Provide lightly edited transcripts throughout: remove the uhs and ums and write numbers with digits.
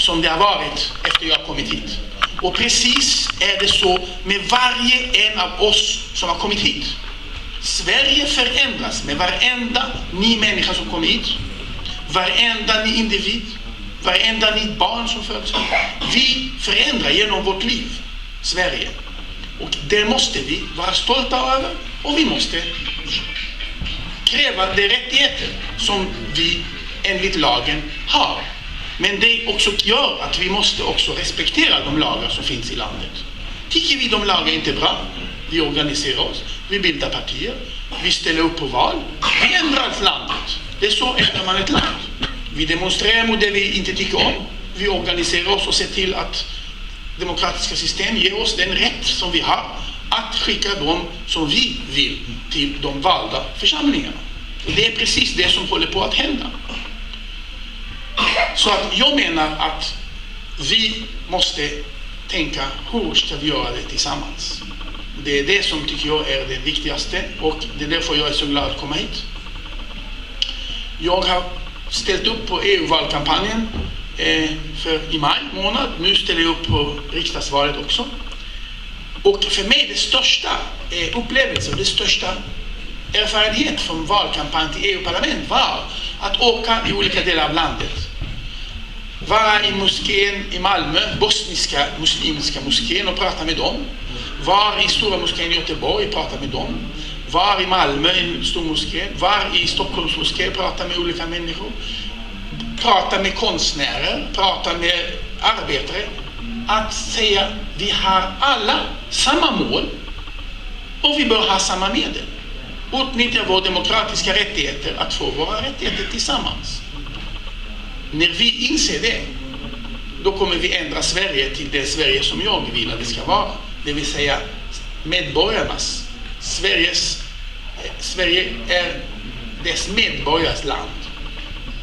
som det har varit efter jag kommit hit. Och precis är det så med varje en av oss som har kommit hit. Sverige förändras med varenda ny människa som kommer hit. Varenda ny individ. Varenda nytt barn som föds. Vi förändrar genom vårt liv Sverige. Och det måste vi vara stolta över. Och vi måste kräva de rättigheter som vi enligt lagen har. Men det också gör att vi måste också respektera de lagar som finns i landet. Tycker vi de lagar inte är bra, vi organiserar oss, vi bildar partier, vi ställer upp på val, vi ändrar landet. Det är så ändrar man ett land. Vi demonstrerar mot det vi inte tycker om, vi organiserar oss och ser till att demokratiska system ger oss den rätt som vi har att skicka dem som vi vill till de valda församlingarna. Och det är precis det som håller på att hända. Så att jag menar att vi måste tänka hur ska vi göra det tillsammans. Det är det som tycker jag är det viktigaste och det är därför jag är så glad att komma hit. Jag har ställt upp på EU-valkampanjen för i maj månad. Nu ställer jag upp på riksdagsvalet också. Och för mig det största upplevelse och det största erfarenhet från valkampanj till EU-parlament var att åka i olika delar av landet. Vara i moskén i Malmö, bosniska muslimska moskén och prata med dem. Var i stora moskén i Göteborg, prata med dem. Var i Malmö, en stor moské. Var i Stockholms moské, prata med olika människor. Prata med konstnärer, prata med arbetare. Att säga, vi har alla samma mål och vi bör ha samma medel. Utnyttja våra demokratiska rättigheter att få våra rättigheter tillsammans. När vi inser det, då kommer vi ändra Sverige till det Sverige som jag vill att det ska vara. Det vill säga medborgarnas. Sverige är dess medborgars land.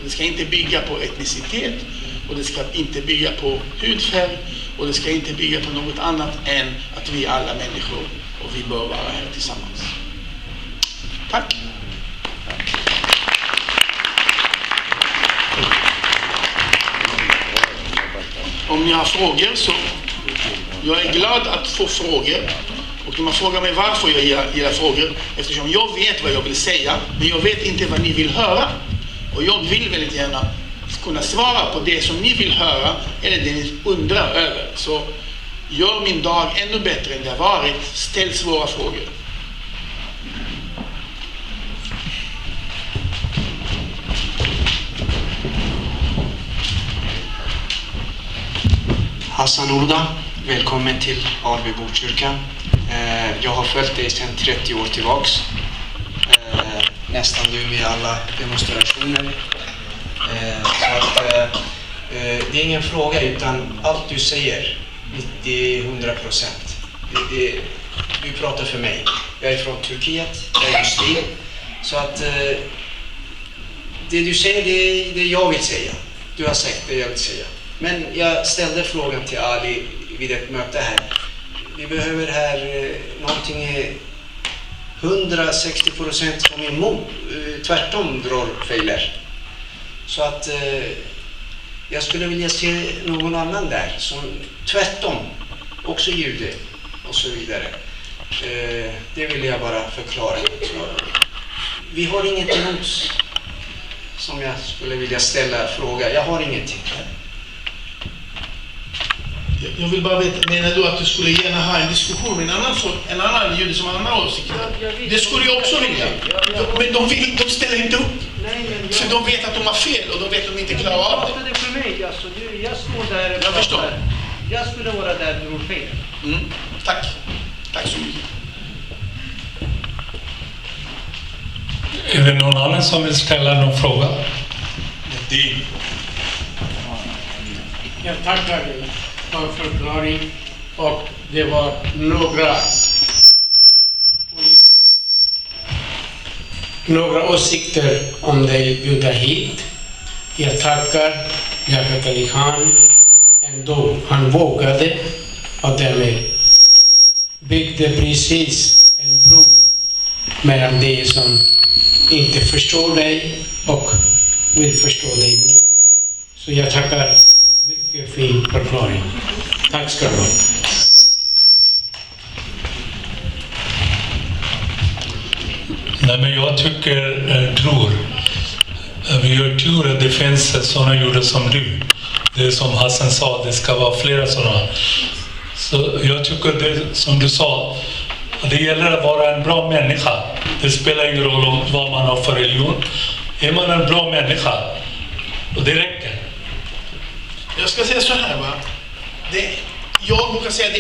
Det ska inte bygga på etnicitet och det ska inte bygga på hudfärg och det ska inte bygga på något annat än att vi är alla människor och vi bör vara här tillsammans. Tack. Om ni har frågor så jag är glad att få frågor. Och man frågar mig varför jag gillar frågor. Eftersom jag vet vad jag vill säga. Men jag vet inte vad ni vill höra. Och jag vill väldigt gärna kunna svara på det som ni vill höra. Eller det ni undrar över. Så gör min dag ännu bättre än det har varit. Ställ svåra frågor. Hassan Orda, välkommen till Alby Botkyrka. Jag har följt dig sedan 30 år tillbaks. Nästan du i alla demonstrationer. Det är ingen fråga utan allt du säger, 90-100%. Du pratar för mig. Jag är från Turkiet, jag är muslim. Så att det du säger, det jag vill säga. Du har sagt det jag vill säga. Men jag ställde frågan till Ali vid ett möte här. Vi behöver här någonting 160% som emot, tvärtom drar fejler. Så att jag skulle vilja se någon annan där som tvärtom, också jude och så vidare. Det vill jag bara förklara. Så, vi har inget emot som jag skulle vilja ställa fråga. Jag har ingenting. Jag vill bara veta, menar du att du skulle gärna ha en diskussion med en annan jude som har andra åsikter? Det skulle jag också vilja. Men de ställer inte upp. För de vet att de har fel och de vet att de inte klarar av det. Det för mig, alltså, jag står där. Jag förstår. Jag skulle vara där du har fel. Tack. Tack så mycket. Är det någon annan som vill ställa någon fråga? Jag tackar dig för förklaring och det var några åsikter om dig bjuda hit. Jag tackar Jafet Ali Khan ändå. Han vågade och därmed byggde precis en bro mellan de som inte förstår dig och vill förstå dig nu. Så jag tackar mycket för förklaring. Tack ska du ha. Nej, men jag tror vi gör tur att det finns sådana judar som du. Det är som Hassan sa, det ska vara flera sådana. Så jag tycker det som du sa, det gäller att vara en bra människa. Det spelar ingen roll om vad man har för religion. Är man en bra människa, och det räcker. Jag ska säga så här, va. Jag brukar säga det